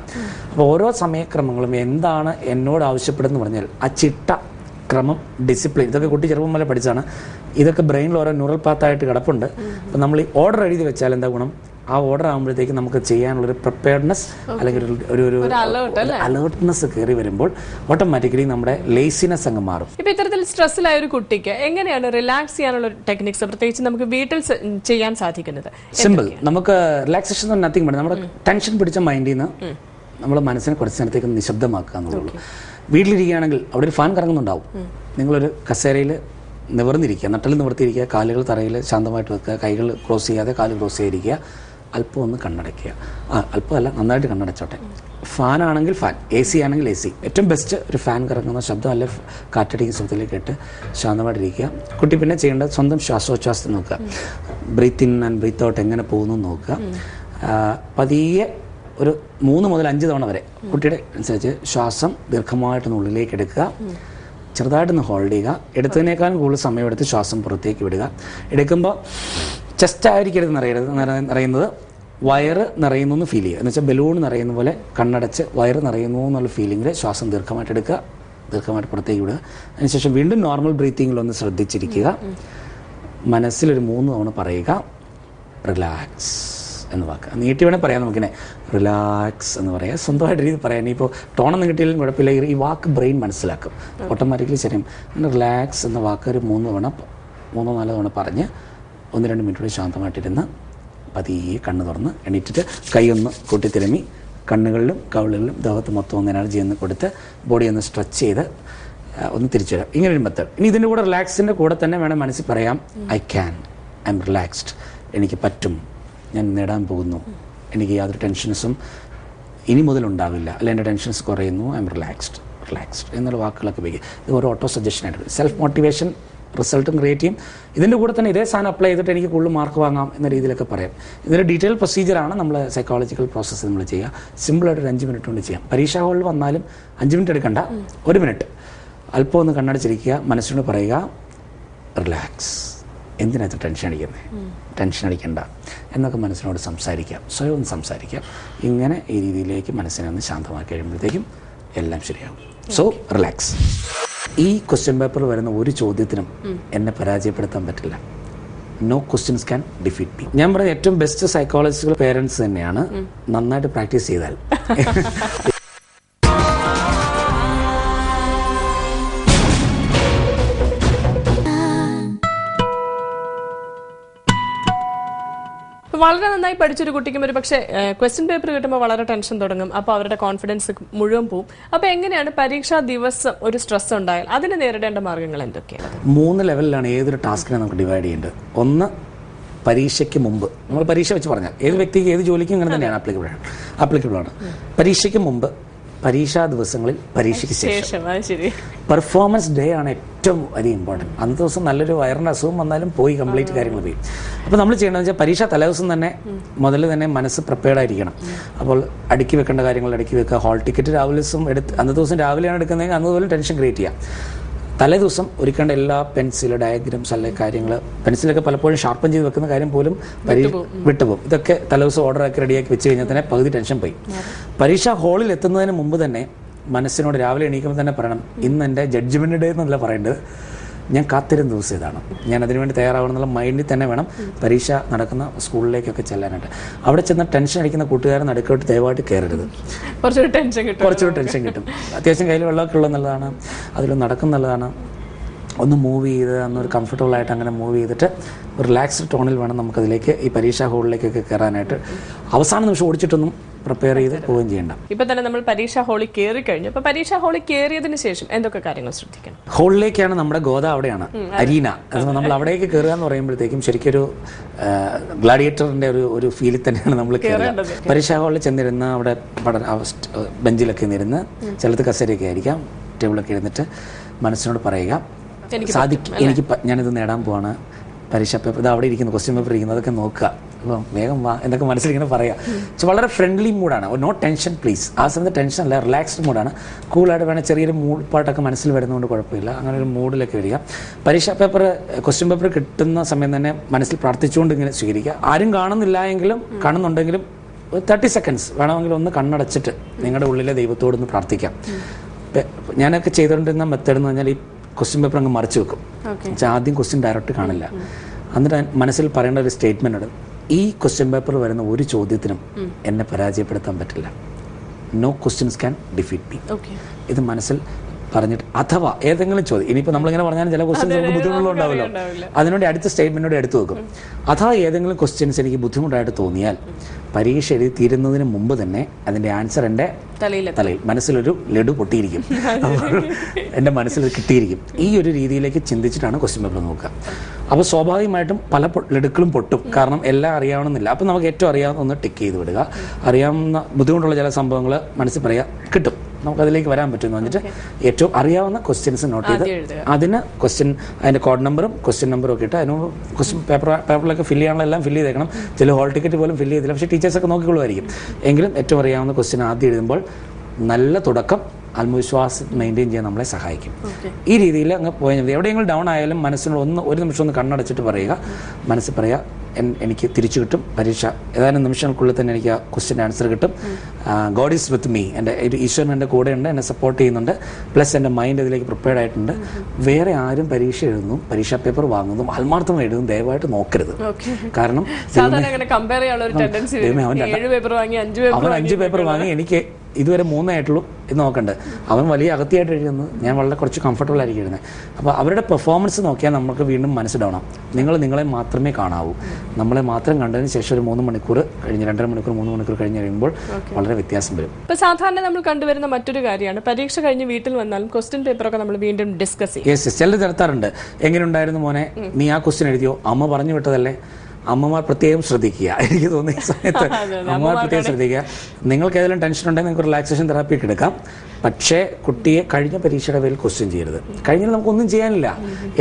അപ്പോൾ ഓരോ സമയക്രമങ്ങളും എന്താണ് എന്നോട് ആവശ്യപ്പെടുന്നത് പറഞ്ഞാൽ ആ ചിട്ട, ക്രമം, ഡിസിപ്ലിൻ, ഇതൊക്കെ കുട്ടി ചെറുപ്പം പോലെ പഠിച്ചാണ്. ഇതൊക്കെ ബ്രെയിനിൽ ഓരോ ന്യൂറൽ പാത്തായിട്ട് കിടപ്പുണ്ട്. അപ്പം നമ്മൾ ഈ ഓർഡർ എഴുതി വെച്ചാൽ എന്താ ഗുണം, ആ ഓർഡർ ആകുമ്പോഴത്തേക്ക് നമുക്ക് ചെയ്യാനുള്ളൊരു പ്രിപ്പയർഡ്നെസ് അല്ലെങ്കിൽ ഒരു അലേർട്ട്നെസ് കയറി വരുമ്പോൾ ഓട്ടോമാറ്റിക്കലി നമ്മുടെ ലേസിനെസ് അങ്ങ് മാറും. ഇപ്പൊ ഇത്തരത്തിൽ സ്ട്രെസ്സിലായ ഒരു കുട്ടിക്ക് എങ്ങനെയാണ് റിലാക്സ് ചെയ്യാനുള്ള ടെക്നിക്സ് പ്രത്യേകിച്ച് നമുക്ക് വീട്ടിൽ ചെയ്യാൻ സാധിക്കുന്നത്? സിമ്പിൾ. നമുക്ക് റിലാക്സേഷൻ നത്തിങ് വേണം. നമ്മുടെ ടെൻഷൻ പിടിച്ച മൈൻഡിൽ നിന്ന് നമ്മൾ മനസ്സിനെ കുറച്ച് നേരത്തേക്ക് നിശബ്ദമാക്കുക എന്നുള്ളൂ. വീട്ടിലിരിക്കുകയാണെങ്കിൽ അവിടെ ഒരു ഫാൻ കറങ്ങുന്നുണ്ടാവും. നിങ്ങളൊരു കസേരയിൽ നിവർന്നിരിക്കുക, നട്ടൽ നിവർത്തിയിരിക്കുക, കാലുകൾ തറയിൽ ശാന്തമായിട്ട് വെക്കുക, കൈകൾ ക്രോസ് ചെയ്യാതെ കാല് ക്രോസ് ചെയ്തിരിക്കുക, അല്പം ഒന്ന് കണ്ണടയ്ക്കുക. അല്പമല്ല, നന്നായിട്ട് കണ്ണടച്ചോട്ടെ. ഫാനാണെങ്കിൽ ഫാൻ, AC ആണെങ്കിൽ AC. ഏറ്റവും ബെസ്റ്റ് ഒരു ഫാൻ കറങ്ങുന്ന ശബ്ദം അല്ലെ കാറ്റടിക്കുന്ന ശബ്ദത്തിലേക്ക് ഇട്ട് ശാന്തമായിട്ടിരിക്കുക. കുട്ടി പിന്നെ ചെയ്യേണ്ടത് സ്വന്തം ശ്വാസോച്ഛ്വാസത്തിൽ നോക്കുക. Breathe in and breathe out എങ്ങനെ പോകുന്നു നോക്കുക. പതിയെ ഒരു 3 മുതൽ 5 തവണ വരെ കുട്ടിയുടെ അനുസരിച്ച് ശ്വാസം ദീർഘമായിട്ടൊന്ന് ഉള്ളിലേക്ക് എടുക്കുക, ചെറുതായിട്ടൊന്ന് ഹോൾഡ് ചെയ്യുക. എടുത്തതിനേക്കാളും കൂടുതൽ സമയമെടുത്ത് ശ്വാസം പുറത്തേക്ക് വിടുക. എടുക്കുമ്പോൾ ചെസ്റ്റ് ആയിരിക്കരുത് നിറയുന്നത്, വയറ് നിറയുന്നു എന്ന് ഫീൽ ചെയ്യുക. എന്ന് വെച്ചാൽ ബലൂൺ നിറയുന്ന പോലെ കണ്ണടച്ച് വയറ് നിറയുന്നു എന്നുള്ള ഫീലിങ്ങിൽ ശ്വാസം ദീർഘമായിട്ട് എടുക്കുക, ദീർഘമായിട്ട് പുറത്തേക്ക് വിടുക. അതിനുശേഷം വീണ്ടും നോർമൽ ബ്രീത്തിങ്ങിലൊന്ന് ശ്രദ്ധിച്ചിരിക്കുക. മനസ്സിലൊരു 3 തവണ പറയുക റിലാക്സ് എന്ന് വാക്ക്. നീട്ടി വേണേൽ പറയാം നമുക്കിനെ റിലാക്സ് എന്ന് പറയാം. സ്വന്തമായിട്ട് രീതി പറയാം. ഇനിയിപ്പോൾ ടോണൊന്നും കിട്ടിയാലും കുഴപ്പമില്ല, ഈ വാക്ക് ബ്രെയിൻ മനസ്സിലാക്കും, ഓട്ടോമാറ്റിക്കലി ശരിയും. റിലാക്സ് എന്ന വാക്ക് ഒരു 3 തവണ 3-4 തവണ പറഞ്ഞ് 1-2 മിനിറ്റ് ശാന്തമായിട്ടിരുന്ന് പതിയെ കണ്ണ് തുറന്ന് എണീറ്റിട്ട് കൈയൊന്ന് കൂട്ടിത്തിരമി കണ്ണുകളിലും കവിളുകളിലും ദേഹത്ത് മൊത്തം ഒന്ന് എനർജി ഒന്ന് കൊടുത്ത് ബോഡി ഒന്ന് സ്ട്രെച്ച് ചെയ്ത് ഒന്ന് തിരിച്ചു വരാം. ഇങ്ങനൊരു മെത്തേഡ്. ഇനി ഇതിൻ്റെ കൂടെ റിലാക്സിൻ്റെ കൂടെ തന്നെ വേണം മനസ്സിൽ പറയാം, ഐ എം റിലാക്സ്ഡ്, എനിക്ക് പറ്റും, ഞാൻ നേടാൻ പോകുന്നു, എനിക്ക് യാതൊരു ടെൻഷൻസും ഇനി മുതൽ ഉണ്ടാവില്ല, അല്ല എൻ്റെ ടെൻഷൻസ് കുറയുന്നു, ഐ എം റിലാക്സ്ഡ് എന്നുള്ള വാക്കുകളൊക്കെ ഉപയോഗിക്കുക. ഇത് ഒരു ഓട്ടോ സജഷനായിട്ട് സെൽഫ് മോട്ടിവേഷൻ റിസൾട്ടും ക്രിയേറ്റ് ചെയ്യും. ഇതിൻ്റെ കൂടെ തന്നെ ഇതേ സാധനം അപ്ലൈ ചെയ്തിട്ട് എനിക്ക് കൂടുതൽ മാർക്ക് വാങ്ങാം എന്ന രീതിയിലൊക്കെ പറയാം. ഇതിൻ്റെ ഡീറ്റെയിൽ പ്രൊസീജിയറാണ് നമ്മൾ സൈക്കോളജിക്കൽ പ്രോസസ്സ് നമ്മൾ ചെയ്യുക. സിമ്പിളായിട്ട് ഒരു 5 മിനിറ്റ് കൊണ്ട് ചെയ്യാം. പരീക്ഷാ ഹാളിൽ വന്നാലും 5 മിനിറ്റ് എടുക്കണ്ട, 1 മിനിറ്റ് അല്പം ഒന്ന് കണ്ണടച്ചിരിക്കുക, മനസ്സിനോട് പറയുക റിലാക്സ്, എന്തിനകത്ത് ടെൻഷൻ അടിക്കണ്ട എന്നൊക്കെ മനസ്സിനോട് സംസാരിക്കാം, സ്വയം ഒന്ന് സംസാരിക്കാം. ഇങ്ങനെ ഈ രീതിയിലേക്ക് മനസ്സിനെ ഒന്ന് ശാന്തമാക്കി കഴിയുമ്പോഴത്തേക്കും എല്ലാം ശരിയാവും. So relax. ഈ ക്വസ്റ്റ്യൻ പേപ്പറിൽ വരുന്ന ഒരു ചോദ്യത്തിനും എന്നെ പരാജയപ്പെടുത്താൻ പറ്റില്ല. No questions can defeat me. ഞാൻ പറയുന്ന ഏറ്റവും ബെസ്റ്റ് സൈക്കോളജിസ്റ്റുകൾ പേരൻസ് തന്നെയാണ്, നന്നായിട്ട് പ്രാക്ടീസ് ചെയ്താൽ. വളരെ നന്നായി പഠിച്ചൊരു കുട്ടിക്കും ഒരു പക്ഷേ ക്വസ്റ്റ്യൻ പേപ്പർ കിട്ടുമ്പോൾ വളരെ ടെൻഷൻ തുടങ്ങും. അപ്പോൾ അവരുടെ കോൺഫിഡൻസ് മുഴുവൻ പോവും. അപ്പോൾ എങ്ങനെയാണ് പരീക്ഷാ ദിവസം ഒരു സ്ട്രെസ് ഉണ്ടായാൽ അതിനെ നേരിടേണ്ട മാർഗങ്ങൾ എന്തൊക്കെയാണ്? 3 ലെവലിലാണ് ഏതൊരു ടാസ്കിനെ നമുക്ക് ഡിവൈഡ് ചെയ്യേണ്ടത്. ഒന്ന്, പരീക്ഷയ്ക്ക് മുമ്പ്. നമ്മൾ പരീക്ഷ വെച്ച് പറഞ്ഞാൽ ഏത് വ്യക്തിക്ക് ഏത് ജോലിക്കും ഇങ്ങനെ തന്നെയാണ് ആപ്ലിക്കബിൾ ആണ്. പരീക്ഷയ്ക്ക് മുമ്പ്, പരീക്ഷാ ദിവസങ്ങളിൽ, പരീക്ഷയ്ക്ക് ശേഷം. പെർഫോമൻസ് ഡേ ആണ് ഏറ്റവും വലിയ ഇമ്പോർട്ടൻറ്റ്. അന്നത്തെ ദിവസം നല്ലൊരു വയറിൻ്റെ അസുഖം വന്നാലും പോയി കംപ്ലീറ്റ് കാര്യങ്ങൾ പോയി. അപ്പോൾ നമ്മൾ ചെയ്യേണ്ടതെന്ന് വെച്ചാൽ പരീക്ഷ തലേദിവസം തന്നെ മുതൽ തന്നെ മനസ്സ് പ്രിപ്പയർഡ് ആയിരിക്കണം. അപ്പോൾ അടുക്കി വെക്കേണ്ട കാര്യങ്ങൾ അടുക്കി വെക്കുക. ഹാൾ ടിക്കറ്റ് രാവിലെ ദിവസം അന്നത്തെ ദിവസം രാവിലെയാണ് എടുക്കുന്നതെങ്കിൽ അന്നതുപോലെ ടെൻഷൻ ക്രിയേറ്റ് ചെയ്യുക. തലേ ദിവസം ഒരുക്കേണ്ട എല്ലാ പെൻസിൽ, ഡയഗ്രംസ് അല്ലെങ്കിൽ കാര്യങ്ങൾ, പെൻസിലൊക്കെ പലപ്പോഴും ഷാർപ്പൻ ചെയ്ത് വെക്കുന്ന കാര്യം പോലും വിട്ടുപോകും. ഇതൊക്കെ തലേദിവസം ഓർഡറാക്കി റെഡിയാക്കി വെച്ച് കഴിഞ്ഞാൽ തന്നെ പകുതി ടെൻഷൻ പോയി. പരീക്ഷാ ഹാളിൽ എത്തുന്നതിന് മുമ്പ് തന്നെ മനസ്സിനോട് രാവിലെ എണീക്കുമ്പോൾ തന്നെ പറയണം, ഇന്ന് എൻ്റെ ജഡ്ജ്മെൻറ്റ് ഡേ എന്നല്ല പറയേണ്ടത്, ഞാൻ കാത്തിരുന്ന ദിവസം ഇതാണ്, ഞാൻ അതിനുവേണ്ടി തയ്യാറാവണമെന്നുള്ള മൈൻഡിൽ തന്നെ വേണം പരീക്ഷ നടക്കുന്ന സ്കൂളിലേക്കൊക്കെ ചെല്ലാനായിട്ട്. അവിടെ ചെന്ന് ടെൻഷൻ അടിക്കുന്ന കൂട്ടുകാരൻ നടുക്കോട്ട് ദയവായിട്ട് കയറരുത്. കുറച്ചുകൂടി ടെൻഷൻ കിട്ടും. അത്യാവശ്യം കയ്യിൽ വെള്ളമൊക്കെ ഉള്ളതെന്നുള്ളതാണ്, അതിൽ നടക്കുന്നതാണ്. ഒന്ന് മൂവ് ചെയ്ത് അന്നൊരു കംഫർട്ടബിൾ ആയിട്ട് അങ്ങനെ മൂവ് ചെയ്തിട്ട് റിലാക്സ്ഡ് ടോണിൽ വേണം നമുക്കതിലേക്ക് ഈ പരീക്ഷാ ഹാളിലേക്കൊക്കെ കയറാനായിട്ട്. അവസാന നിമിഷം ഓടിച്ചിട്ടൊന്നും പ്രിപ്പയർ ചെയ്ത് പോവുകയും ചെയ്യണ്ട. ഇപ്പൊ തന്നെ നമ്മൾ പരീക്ഷാ ഹാളിൽ കയറി കഴിഞ്ഞു. അപ്പൊ പരീക്ഷാ ഹാളിൽ കയറിയതിന് ശേഷം എന്തൊക്കെ കാര്യങ്ങൾ ശ്രദ്ധിക്കണം? ഹാളിലേക്കാണ് നമ്മുടെ ഗോദ, അവിടെയാണ് അരീന. നമ്മൾ അവിടേക്ക് കയറുക എന്ന് പറയുമ്പോഴത്തേക്കും ശരിക്കൊരു ഗ്ലാഡിയേറ്ററിന്റെ ഒരു ഫീലിൽ തന്നെയാണ് നമ്മൾ കയറുക. പരീക്ഷാ ഹാളിൽ ചെന്നിരുന്ന് അവിടെ ബെഞ്ചിലൊക്കെ ഇരുന്ന്, ചിലത് കസേരയൊക്കെ ആയിരിക്കാം, ടേബിളൊക്കെ ഇരുന്നിട്ട് മനസ്സിനോട് പറയുക, ഞാനിത് നേടാൻ പോവാണ്, പരീക്ഷാ പേപ്പർ ഇത് അവിടെ ഇരിക്കുന്നു, ക്വസ്റ്റ്യൻ പേപ്പർ ഇരിക്കുന്നു, അതൊക്കെ നോക്കുക, അപ്പം വേഗം വാ എന്നൊക്കെ മനസ്സിലിങ്ങനെ പറയാം. വളരെ ഫ്രണ്ട്ലി മൂഡാണ്, നോ ടെൻഷൻ പ്ലീസ്. ആ സമയത്ത് ടെൻഷൻ അല്ല, റിലാക്സ്ഡ് മൂഡാണ്. കൂളായിട്ട് വേണം, ചെറിയൊരു പാട്ടൊക്കെ മനസ്സിൽ വരുന്നതുകൊണ്ട് കുഴപ്പമില്ല. അങ്ങനെ ഒരു മൂഡിലൊക്കെ വരിക. പരീക്ഷാ പേപ്പർ, ക്വസ്റ്റ്യൻ പേപ്പർ കിട്ടുന്ന സമയം തന്നെ മനസ്സിൽ പ്രാർത്ഥിച്ചുകൊണ്ട് ഇങ്ങനെ സ്വീകരിക്കുക. ആരും കാണുന്നില്ല എങ്കിലും കാണുന്നുണ്ടെങ്കിലും 30 സെക്കൻഡ്സ് വേണമെങ്കിൽ ഒന്ന് കണ്ണടച്ചിട്ട് നിങ്ങളുടെ ഉള്ളിലെ ദൈവത്തോടൊന്ന് പ്രാർത്ഥിക്കാം. ഞാനൊക്കെ ചെയ്തുകൊണ്ടിരുന്ന മെത്തേഡ് എന്ന് പറഞ്ഞാൽ ഈ ക്വസ്റ്റ്യൻ പേപ്പർ അങ്ങ് മറിച്ച് വെക്കും. ആദ്യം ക്വസ്റ്റ്യൻ ഡയറക്റ്റ് കാണില്ല. എന്നിട്ട് മനസ്സിൽ പറയേണ്ട ഒരു സ്റ്റേറ്റ്മെൻ്റ് ഉണ്ട്, ഈ ക്വസ്റ്റ്യൻ പേപ്പർ വരുന്ന ഒരു ചോദ്യത്തിനും എന്നെ പരാജയപ്പെടുത്താൻ പറ്റില്ല. No questions can defeat me. ഇത് മനസ്സിൽ പറഞ്ഞിട്ട്, അഥവാ ഏതെങ്കിലും ചോദ്യം, ഇനിയിപ്പോൾ നമ്മളിങ്ങനെ പറഞ്ഞാൽ ചില ക്വസ്റ്റ്യൻസ് നമുക്ക് ബുദ്ധിമുട്ടുണ്ടാവുമല്ലോ, അതിനുവേണ്ടി അടുത്ത സ്റ്റേറ്റ്മെൻറ്റോടെ എടുത്തു വെക്കും. അഥവാ ഏതെങ്കിലും ക്വസ്റ്റ്യൻസ് എനിക്ക് ബുദ്ധിമുട്ടായിട്ട് തോന്നിയാൽ പരീക്ഷ എഴുതി തീരുന്നതിന് മുമ്പ് തന്നെ അതിൻ്റെ ആൻസർ എൻ്റെ തലയിൽ മനസ്സിലൊരു ലഡു പൊട്ടിയിരിക്കും, എൻ്റെ മനസ്സിൽ കിട്ടിയിരിക്കും. ഈ ഒരു രീതിയിലേക്ക് ചിന്തിച്ചിട്ടാണ് ക്വസ്റ്റ്യൻ പേപ്പർ നോക്കുക. അപ്പോൾ സ്വാഭാവികമായിട്ടും പല ലഡുക്കളും പൊട്ടും, കാരണം എല്ലാം അറിയാവണമെന്നില്ല. അപ്പോൾ നമുക്ക് ഏറ്റവും അറിയാവുന്ന ഒന്ന് ടിക്ക് ചെയ്ത് വിടുക. അറിയാവുന്ന ബുദ്ധിമുട്ടുള്ള ചില സംഭവങ്ങൾ മനസ്സിൽ പറയുക, കിട്ടും, നമുക്കതിലേക്ക് വരാൻ പറ്റുമെന്ന് പറഞ്ഞിട്ട് ഏറ്റവും അറിയാവുന്ന ക്വസ്റ്റ്യൻസ് നോട്ട് ചെയ്ത് അതിന് അതിൻ്റെ കോഡ് നമ്പറും ക്വസ്റ്റ്യൻ നമ്പറും ഒക്കെ ഇട്ട് അതിന് ക്വസ്റ്റ്യൻ പേപ്പറിലൊക്കെ ഫില്ല് ചെയ്യാനുള്ള എല്ലാം ഫില്ല് ചെയ്തേക്കണം. ചില ഹോൾ ടിക്കറ്റ് പോലും ഫില്ല് ചെയ്തില്ല, പക്ഷേ ടീച്ചേഴ്സൊക്കെ നോക്കിക്കൊള്ളുമായിരിക്കും. എങ്കിലും ഏറ്റവും അറിയാവുന്ന ക്വസ്റ്റ്യൻ ആദ്യം എഴുതുമ്പോൾ നല്ല തുടക്കം ആത്മവിശ്വാസം മെയിൻറ്റെയിൻ ചെയ്യാൻ നമ്മളെ സഹായിക്കും. ഈ രീതിയിൽ അങ്ങ് പോയാൽ എവിടെയെങ്കിലും ഡൗൺ ആയാലും മനസ്സിനോട് ഒരു നിമിഷം ഒന്ന് കണ്ണടച്ചിട്ട് പറയുക, മനസ്സിൽ പറയുക, എനിക്ക് തിരിച്ചു കിട്ടും, പരീക്ഷ ഏതാനും നിമിഷങ്ങൾക്കുള്ളിൽ തന്നെ എനിക്ക് ആ ക്വസ്റ്റ്യൻ ആൻസർ കിട്ടും. ഗോഡ് ഈസ് വിത്ത് മീ, എൻ്റെ ഈശ്വരൻ എൻ്റെ കൂടെയുണ്ട്, എന്നെ സപ്പോർട്ട് ചെയ്യുന്നുണ്ട്, പ്ലസ് എൻ്റെ മൈൻഡ് ഇതിലേക്ക് പ്രിപ്പയർഡ് ആയിട്ടുണ്ട്. വേറെ ആരും പരീക്ഷ എഴുതുന്നു, പരീക്ഷാ പേപ്പർ വാങ്ങുന്നതും ആത്മാർത്ഥം എഴുതും ദയവായിട്ട് നോക്കരുത്. കാരണം അവൻ 5 പേപ്പർ വാങ്ങി എനിക്ക് ഇതുവരെ 3 ആയിട്ടുള്ളൂ എന്ന് നോക്കണ്ട്. അവൻ വലിയ അകത്തിയായിട്ട് എഴുതുന്നത്, ഞാൻ വളരെ കുറച്ച് കംഫർട്ടബിൾ ആയിരിക്കും എഴുതുന്നത്. അപ്പോൾ അവരുടെ പെർഫോമൻസ് നോക്കിയാൽ നമുക്ക് വീണ്ടും മനസ്സ് ഡൗൺ ആവും. നിങ്ങളെ മാത്രമേ കാണാവൂ. നമ്മളെ മാത്രം കണ്ടതിന് ശേഷം ഒരു 3 മണിക്കൂർ കഴിഞ്ഞ് 2.5 മണിക്കൂർ 3 മണിക്കൂർ കഴിഞ്ഞ് കഴിയുമ്പോൾ വളരെ വ്യത്യാസം വരും. ഇപ്പോൾ സാധാരണ നമ്മൾ കണ്ടുവരുന്ന മറ്റൊരു കാര്യമാണ്, പരീക്ഷ കഴിഞ്ഞ് വീട്ടിൽ വന്നാലും ക്വസ്റ്റ്യൻ പേപ്പറൊക്കെ നമ്മൾ വീണ്ടും ഡിസ്കസ് ചെയ്യും. യെസ്, ചിലർ നടത്താറുണ്ട്. എങ്ങനെ ഉണ്ടായിരുന്നു മോനെ, നീ ആ ക്വസ്റ്റ്യൻ എഴുതിയോ, അമ്മ പറഞ്ഞു വിട്ടതല്ലേ. അമ്മമാർ പ്രത്യേകം ശ്രദ്ധിക്കുക. എനിക്ക് തോന്നിയ സമയത്ത് അമ്മമാർ പ്രത്യേകം ശ്രദ്ധിക്കുക. നിങ്ങൾക്ക് ഏതെങ്കിലും ടെൻഷൻ ഉണ്ടെങ്കിൽ നിങ്ങൾക്ക് റിലാക്സേഷൻ തെറാപ്പി ഒക്കെ എടുക്കാം. പക്ഷേ കുട്ടിയെ കഴിഞ്ഞ പരീക്ഷയുടെ പേരിൽ ക്വസ്റ്റ്യൻ ചെയ്യരുത്. കഴിഞ്ഞാൽ നമുക്കൊന്നും ചെയ്യാനില്ല.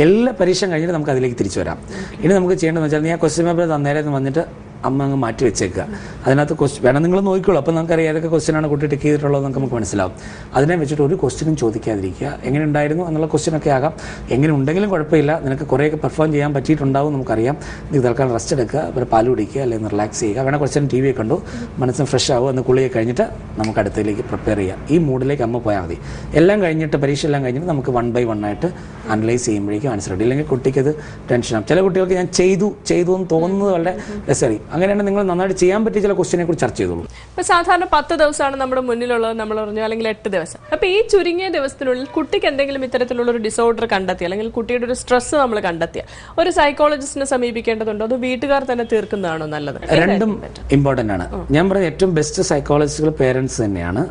എല്ലാ പരീക്ഷയും കഴിഞ്ഞിട്ട് നമുക്ക് അതിലേക്ക് തിരിച്ചു വരാം. ഇനി നമുക്ക് ചെയ്യേണ്ടതെന്ന് വെച്ചാൽ, നീ ആ ക്വസ്റ്റ്യൻ പേപ്പർ തന്നേരം വന്നിട്ട് അമ്മ അങ്ങ് മാറ്റി വെച്ചേക്കുക. അതിനകത്ത് ക്വസ്റ്റ്യൻ വേണം നിങ്ങൾ നോക്കിക്കോളൂ. അപ്പോൾ നമുക്കറിയാം ഏതൊക്കെ ക്വസ്റ്റ്യനാണ് കുട്ടി ടിക്ക് ചെയ്തിട്ടുള്ളത് നമുക്ക് മനസ്സിലാവും. അതിനെ വെച്ചിട്ട് ഒരു ക്വസ്റ്റ്യനും ചോദിക്കാതിരിക്കുക. എങ്ങനെ ഉണ്ടായിരുന്നു എന്നുള്ള ക്വസ്റ്റ്യനൊക്കെ ആകാം. എങ്ങനെ ഉണ്ടെങ്കിലും കുഴപ്പമില്ല, നിനക്ക് കുറേയൊക്കെ പെർഫോം ചെയ്യാൻ പറ്റിയിട്ടുണ്ടാവും നമുക്കറിയാം. നീ തൽക്കാലം റെസ്റ്റ് എടുക്കുക, ഒരു പാൽ കുടിക്കുക, അല്ലെങ്കിൽ റിലാക്സ് ചെയ്യുക. വേണം കുറച്ച് നേരം TV കണ്ടു, മനസ്സിന് ഫ്രഷ് ആവുക. എന്ന് കുളിയെ കഴിഞ്ഞിട്ട് നമുക്ക് അടുത്തതിലേക്ക് പ്രിപ്പയർ ചെയ്യാം. ഈ മൂഡിലേക്ക് അമ്മ പോയാൽ മതി. എല്ലാം കഴിഞ്ഞിട്ട്, പരീക്ഷ എല്ലാം കഴിഞ്ഞിട്ട് നമുക്ക് 1 by 1 ആയിട്ട് അനലൈസ് ചെയ്യുമ്പോഴേക്കും ആൻസർ കിട്ടും. ഇല്ലെങ്കിൽ കുട്ടിക്ക് അത് ടെൻഷനാകും. ചില കുട്ടികൾക്ക് ഞാൻ ചെയ്തു എന്ന് തോന്നുന്നത് വളരെ രസമായി. അങ്ങനെയാണ് നിങ്ങൾ നന്നായിട്ട് ചെയ്യാൻ പറ്റിയ ചില ക്വസ്റ്റിനെ കുറിച്ച് ചർച്ച ചെയ്തോളൂ. ഇപ്പൊ സാധാരണ 10 ദിവസമാണ് നമ്മുടെ മുന്നിലുള്ളത് നമ്മൾ പറഞ്ഞു, അല്ലെങ്കിൽ 8 ദിവസം. അപ്പൊ ഈ ചുരുങ്ങിയ ദിവസത്തിനുള്ളിൽ കുട്ടിക്ക് എന്തെങ്കിലും ഇത്തരത്തിലുള്ള ഒരു ഡിസോർഡർ കണ്ടെത്തിയ, അല്ലെങ്കിൽ കുട്ടിയുടെ ഒരു സ്ട്രെസ് നമ്മൾ കണ്ടെത്തിയ, ഒരു സൈക്കോളജിസ്റ്റിനെ സമീപിക്കേണ്ടതുണ്ടോ, അതോ വീട്ടുകാർ തന്നെ തീർക്കുന്നതാണോ നല്ലത്? രണ്ടും ഇമ്പോർട്ടന്റ് ആണ്. ഞാൻ പറഞ്ഞ ഏറ്റവും ബെസ്റ്റ് സൈക്കോളജിസ്റ്റുകൾ പേരൻസ് തന്നെയാണ്,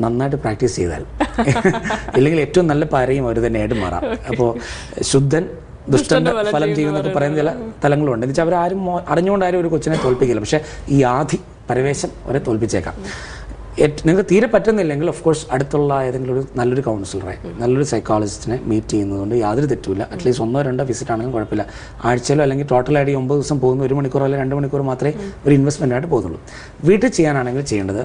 നന്നായിട്ട് പ്രാക്ടീസ് ചെയ്താൽ. ഇല്ലെങ്കിൽ ഏറ്റവും നല്ല പാരയും അവർ തന്നെയായിട്ട് മാറാം. അപ്പോൾ ശുദ്ധൻ ദുഷ്ടന്റെ ഫലം ചെയ്യുന്നൊക്കെ പറയുന്ന ചില തലങ്ങളുണ്ട്. എന്ന് വെച്ചാൽ അവരാരും അറിഞ്ഞുകൊണ്ടാരും ഒരു കൊച്ചിനെ തോൽപ്പിക്കില്ല. പക്ഷെ ഈ ആധി പരവേശം അവരെ തോൽപ്പിച്ചേക്കാം. നിങ്ങൾക്ക് തീരെ പറ്റുന്നില്ലെങ്കിൽ ഓഫ് കോഴ്സ് അടുത്തുള്ള ഏതെങ്കിലും ഒരു നല്ലൊരു കൗൺസിലറെ, നല്ലൊരു സൈക്കോളജിസ്റ്റിനെ മീറ്റ് ചെയ്യുന്നതുകൊണ്ട് യാതൊരു തെറ്റുമില്ല. അറ്റ്ലീസ്റ്റ് 1-2 വിസിറ്റ് ആണെങ്കിലും കുഴപ്പമില്ല. ആഴ്ചയിലോ അല്ലെങ്കിൽ ടോട്ടലായിട്ട് 9 ദിവസം പോകുന്ന 1 മണിക്കൂറോ അല്ലെങ്കിൽ 2 മണിക്കൂർ മാത്രമേ ഒരു ഇൻവെസ്റ്റ്മെന്റ് ആയിട്ട് പോകുന്നുള്ളൂ. വീട്ടിൽ ചെയ്യാനാണെങ്കിൽ ചെയ്യേണ്ടത്,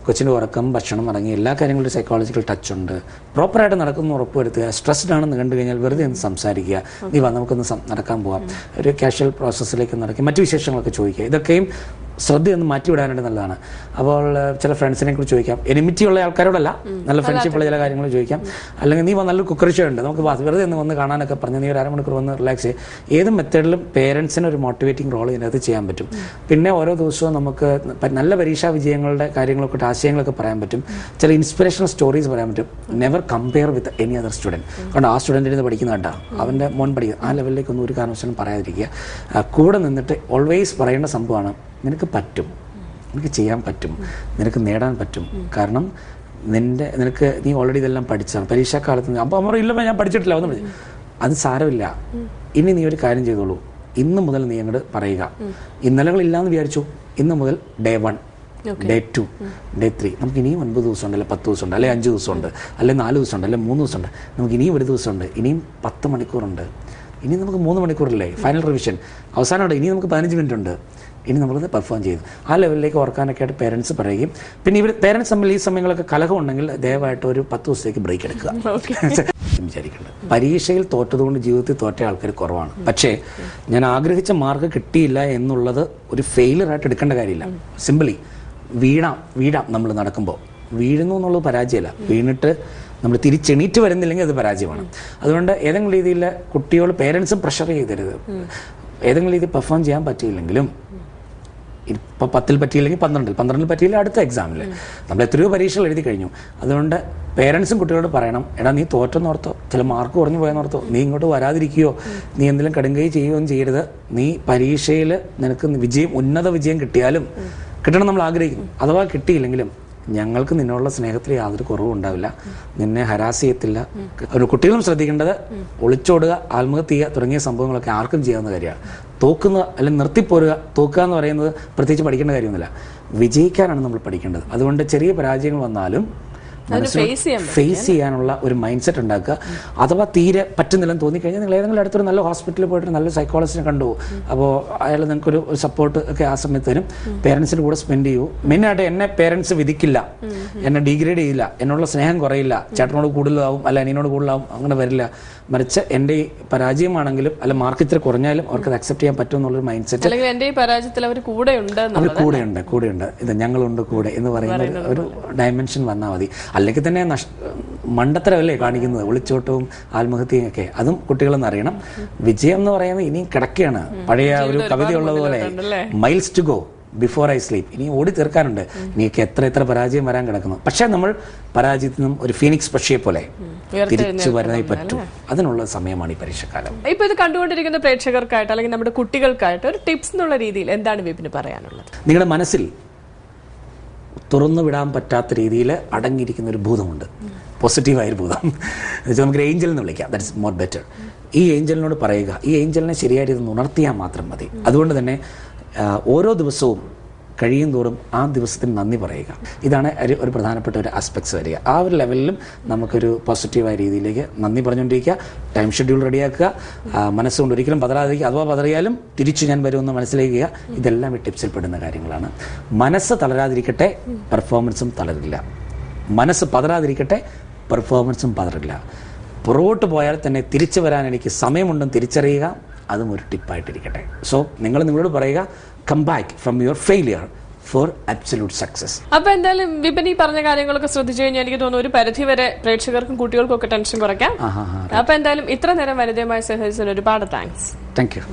കൊച്ചിൻ്റെ ഉറക്കം, ഭക്ഷണം അടങ്ങി എല്ലാ കാര്യങ്ങളും ഒരു സൈക്കോളജിക്കൽ ടച്ച് ഉണ്ട്, പ്രോപ്പറായിട്ട് നടക്കുന്ന ഉറപ്പുവരുത്തുക. സ്ട്രെസ്ഡ് ആണെന്ന് കണ്ടു കഴിഞ്ഞാൽ വെറുതെ ഒന്ന് സംസാരിക്കുക. നീ വാ നമുക്കൊന്ന് നടക്കാൻ പോവാം, ഒരു കാഷ്വൽ പ്രോസസ്സിലേക്ക് നടക്കുക, മറ്റു വിശേഷങ്ങളൊക്കെ ചോദിക്കുക. ഇതൊക്കെയും ശ്രദ്ധയൊന്ന് മാറ്റിവിടാനായിട്ട് നല്ലതാണ്. അപ്പോൾ ചില ഫ്രണ്ട്സിനെ കുറിച്ച് ചോദിക്കാം. എനിമിറ്റി ഉള്ള ആൾക്കാരോടല്ല, നല്ല ഫ്രണ്ട്ഷിപ്പുള്ള ചില കാര്യങ്ങൾ ചോദിക്കാം. അല്ലെങ്കിൽ നീ നല്ലൊരു കുക്കറി ഷോ ഉണ്ട്, നമുക്ക് വെറുതെ വന്ന് കാണാനൊക്കെ പറഞ്ഞ് നീ ഒരു 1/2 മണിക്കൂർ വന്ന് റിലാക്സ് ചെയ്യുക. ഏത് മെത്തേഡിലും പേരൻസിന് ഒരു മോട്ടിവേറ്റിംഗ് റോൾ ഇതിനകത്ത് ചെയ്യാൻ പറ്റും. പിന്നെ ഓരോ ദിവസവും നമുക്ക് നല്ല പരീക്ഷാ വിജയങ്ങളുടെ കാര്യങ്ങളൊക്കെ ആശയങ്ങളൊക്കെ പറയാൻ പറ്റും. ചില ഇൻസ്പിറേഷണൽ സ്റ്റോറീസ് പറയാൻ പറ്റും. Never compare with any other student. കാരണം ആ സ്റ്റുഡൻറ്റിൽ നിന്ന് പഠിക്കുന്ന കേട്ടോ, അവൻ്റെ മോൻ പഠിക്കുക, ആ ലെവലിലേക്കൊന്നും ഒരു കാരണവശാലും പറയാതിരിക്കുക. കൂടെ നിന്നിട്ട് ഓൾവേസ് പറയേണ്ട സംഭവമാണ്, നിനക്ക് പറ്റും, നിനക്ക് ചെയ്യാൻ പറ്റും, നിനക്ക് നേടാൻ പറ്റും. കാരണം നീ ഓൾറെഡി ഇതെല്ലാം പഠിച്ചാണ് പരീക്ഷാക്കാലത്ത്. അപ്പോൾ അമ്മ ഇല്ല ഞാൻ പഠിച്ചിട്ടില്ല, ഒന്നും പഠിച്ചു, അത് സാരമില്ല. ഇനി നീ ഒരു കാര്യം ചെയ്തോളൂ, ഇന്ന് മുതൽ നീ അങ്ങോട്ട് പറയുക. ഇന്നലകളില്ലാന്ന് വിചാരിച്ചു, ഇന്ന് മുതൽ Day 1, Day 2, Day 3, നമുക്ക് ഇനിയും 9 ദിവസമുണ്ട്, അല്ലെങ്കിൽ 10 ദിവസമുണ്ട്, അല്ലെങ്കിൽ 5 ദിവസമുണ്ട്, അല്ലെങ്കിൽ 4 ദിവസമുണ്ട്, അല്ലെങ്കിൽ 3 ദിവസമുണ്ട്, നമുക്ക് ഇനിയും 1 ദിവസമുണ്ട്, ഇനിയും 10 മണിക്കൂറുണ്ട്, ഇനി നമുക്ക് 3 മണിക്കൂറല്ലേ ഫൈനൽ റിവിഷൻ അവസാനമുണ്ട്, ഇനി നമുക്ക് 15 മിനിറ്റ് ഉണ്ട്, ഇനി നമ്മളത് പെർഫോം ചെയ്തു. ആ ലെവലിലേക്ക് ഓർക്കാനൊക്കെ ആയിട്ട് പേരൻസ് പറയുകയും, പിന്നെ പേരൻസ് തമ്മിൽ ഈ സമയങ്ങളൊക്കെ കലഹം ഉണ്ടെങ്കിൽ ദയവായിട്ട് ഒരു 10 ദിവസത്തേക്ക് ബ്രേക്ക് എടുക്കുക. വിചാരിക്കേണ്ടത് പരീക്ഷയിൽ തോറ്റതുകൊണ്ട് ജീവിതത്തിൽ തോറ്റ ആൾക്കാർ കുറവാണ്. പക്ഷേ ഞാൻ ആഗ്രഹിച്ച മാർക്ക് കിട്ടിയില്ല എന്നുള്ളത് ഒരു ഫെയിലറായിട്ട് എടുക്കേണ്ട കാര്യമില്ല. സിമ്പിളി വീഴാം നമ്മൾ നടക്കുമ്പോൾ. വീഴുന്നു എന്നുള്ളത് പരാജയമല്ല, വീണിട്ട് നമ്മൾ തിരിച്ചെണീറ്റ് വരുന്നില്ലെങ്കിൽ അത് പരാജയമാണ്. അതുകൊണ്ട് ഏതെങ്കിലും രീതിയിൽ കുട്ടിയോട് പേരൻസും പ്രഷർ ചെയ്തരുത്. ഏതെങ്കിലും രീതിയിൽ പെർഫോം ചെയ്യാൻ പറ്റിയില്ലെങ്കിലും, ഇപ്പോൾ 10ൽ പറ്റിയില്ലെങ്കിൽ 12ൽ പറ്റിയില്ല അടുത്ത എക്സാമിൽ. നമ്മൾ എത്രയോ പരീക്ഷകൾ എഴുതി കഴിഞ്ഞു. അതുകൊണ്ട് പേരൻസും കുട്ടികളോട് പറയണം, എടാ നീ തോറ്റെന്നോർത്തോ, ചില മാർക്ക് കുറഞ്ഞു പോയെന്നോർത്തോ, നീ ഇങ്ങോട്ട് വരാതിരിക്കുകയോ, നീ എന്തെങ്കിലും കടുങ്കൈ ചെയ്യുകയും ചെയ്യരുത്. നീ പരീക്ഷയിൽ നിനക്ക് ഉന്നത വിജയം കിട്ടിയാലും കിട്ടണം നമ്മൾ ആഗ്രഹിക്കുന്നു. അഥവാ കിട്ടിയില്ലെങ്കിലും ഞങ്ങൾക്ക് നിന്നോടുള്ള സ്നേഹത്തിൽ യാതൊരു കുറവും ഉണ്ടാവില്ല, നിന്നെ ഹരാസ് ചെയ്യത്തില്ല. ഒരു കുട്ടികളും ശ്രദ്ധിക്കേണ്ടത്, ഒളിച്ചോടുക, ആത്മഹത്യ ചെയ്യുക തുടങ്ങിയ സംഭവങ്ങളൊക്കെ ആർക്കും ചെയ്യാവുന്ന കാര്യമാണ്. തോക്കുന്ന അല്ലെങ്കിൽ നിർത്തിപ്പോരുക, തോക്കുക എന്ന് പറയുന്നത് പ്രത്യേകിച്ച് പഠിക്കേണ്ട കാര്യമൊന്നുമില്ല. വിജയിക്കാനാണ് നമ്മൾ പഠിക്കേണ്ടത്. അതുകൊണ്ട് ചെറിയ പരാജയങ്ങൾ വന്നാലും ഫേസ് ചെയ്യാനുള്ള ഒരു മൈൻഡ് സെറ്റ് ഉണ്ടാക്കുക. അഥവാ തീരെ പറ്റുന്നില്ലെന്ന് തോന്നിക്കഴിഞ്ഞാൽ നിങ്ങൾ ഏതെങ്കിലും അടുത്തൊരു നല്ല ഹോസ്പിറ്റലിൽ പോയിട്ട് നല്ല സൈക്കോളജിസ്റ്റിനെ കണ്ടുപോകും. അപ്പോൾ അയാൾ നിങ്ങൾക്കൊരു സപ്പോർട്ട് ഒക്കെ ആ സമയത്ത് തരും. പേരൻസിൻ്റെ കൂടെ സ്പെൻഡ് ചെയ്യൂ. മെയിനായിട്ട് എന്നെ പേരൻസ് വിധിക്കില്ല, എന്നെ ഡിഗ്രേഡ് ചെയ്യില്ല, എന്നോടുള്ള സ്നേഹം കുറയില്ല, ചേട്ടനോട് കൂടുതലാവും അല്ല അനിയനോട് കൂടുതലാവും, അങ്ങനെ വരില്ല. മറിച്ച് എൻ്റെ ഈ പരാജയമാണെങ്കിലും അല്ല മാർക്ക് ഇത്ര കുറഞ്ഞാലും അവർക്ക് അത് അക്സെപ്റ്റ് ചെയ്യാൻ പറ്റും എന്നുള്ളൊരു മൈൻഡ് സെറ്റ്. അവർ കൂടെയുണ്ട്, ഇത് ഞങ്ങളുണ്ട് കൂടെ എന്ന് പറയുന്ന ഒരു ഡയമെൻഷൻ വന്നാൽ മതി. അല്ലെങ്കിൽ തന്നെ മണ്ടത്തരമല്ലേ കാണിക്കുന്നത്, ഒളിച്ചോട്ടവും ആത്മഹത്യയും ഒക്കെ. അതും കുട്ടികളെന്ന് അറിയണം. വിജയം എന്ന് പറയുന്നത് ഇനിയും കിടക്കുകയാണ്. പഴയ ഒരു കവിതയുള്ളതുപോലെ miles to go, before I sleep. ഇനി ഓടി തീർക്കാനുണ്ട്, ഇനിയൊക്കെ എത്ര പരാജയം വരാൻ കിടക്കുന്നു. പക്ഷേ നമ്മൾ പരാജയത്തിൽ നിന്നും ഒരു ഫീനിക്സ് പക്ഷിയെ പോലെ തിരിച്ചു വരാനായി പറ്റും. അതിനുള്ള സമയമാണ് ഈ പരീക്ഷക്കാലം. ഇപ്പൊ ഇത് കണ്ടുകൊണ്ടിരിക്കുന്ന പ്രേക്ഷകർക്കായിട്ട് അല്ലെങ്കിൽ നമ്മുടെ കുട്ടികൾക്കായിട്ട് ഒരു ടിപ്സ് എന്നുള്ള രീതിയിൽ എന്താണ് വിപിന് പറയാനുള്ളത്? നിങ്ങളുടെ മനസ്സിൽ തുറന്നു വിടാൻ പറ്റാത്ത രീതിയിൽ അടങ്ങിയിരിക്കുന്ന ഒരു ഭൂതമുണ്ട്, പോസിറ്റീവായൊരു ഭൂതം. നമുക്ക് ഏഞ്ചൽ എന്ന് വിളിക്കാം, ദാറ്റ്സ് മോർ ബെറ്റർ. ഈ ഏഞ്ചലിനോട് പറയുക, ഈ ഏഞ്ചലിനെ ശരിയായ രീതിയിൽ ഉണർത്തിയാൽ മാത്രം മതി. അതുകൊണ്ട് തന്നെ ഓരോ ദിവസവും കഴിയും തോറും ആ ദിവസത്തിന് നന്ദി പറയുക. ഇതാണ് ഒരു പ്രധാനപ്പെട്ട ഒരു ആസ്പെക്ട്സ് വരിക. ആ ഒരു ലെവലിലും നമുക്കൊരു പോസിറ്റീവായ രീതിയിലേക്ക് നന്ദി പറഞ്ഞുകൊണ്ടിരിക്കുക. ടൈം ഷെഡ്യൂൾ റെഡിയാക്കുക, മനസ്സുകൊണ്ട് ഒരിക്കലും പതറാതിരിക്കുക. അഥവാ പതറിയാലും തിരിച്ചു ഞാൻ വരുമെന്ന് മനസ്സിലാക്കുക. ഇതെല്ലാം ഈ ടിപ്സിൽ പെടുന്ന കാര്യങ്ങളാണ്. മനസ്സ് തളരാതിരിക്കട്ടെ, പെർഫോമൻസും തളരില്ല. മനസ്സ് പതറാതിരിക്കട്ടെ, പെർഫോമൻസും പതറില്ല. പുറകോട്ട് പോയാൽ തന്നെ തിരിച്ചു വരാൻ എനിക്ക് സമയമുണ്ടെന്ന് തിരിച്ചറിയുക. അതും ഒരു ടിപ്പായിട്ടിരിക്കട്ടെ. സോ നിങ്ങൾ നിങ്ങളോട് പറയുക, come back from your failure for absolute success. അപ്പൊ എന്തായാലും വിപിൻ ഈ പറഞ്ഞ കാര്യങ്ങളൊക്കെ ശ്രദ്ധിച്ചു കഴിഞ്ഞാൽ എനിക്ക് തോന്നുന്നു ഒരു പരിധി വരെ പ്രേക്ഷകർക്കും കുട്ടികൾക്കും ഒക്കെ ടെൻഷൻ കുറയ്ക്കാം. അപ്പൊ എന്തായാലും ഇത്ര നേരം വനിതയുമായി സഹകരിച്ചതിന് ഒരുപാട് താങ്ക്സ്. Thank you.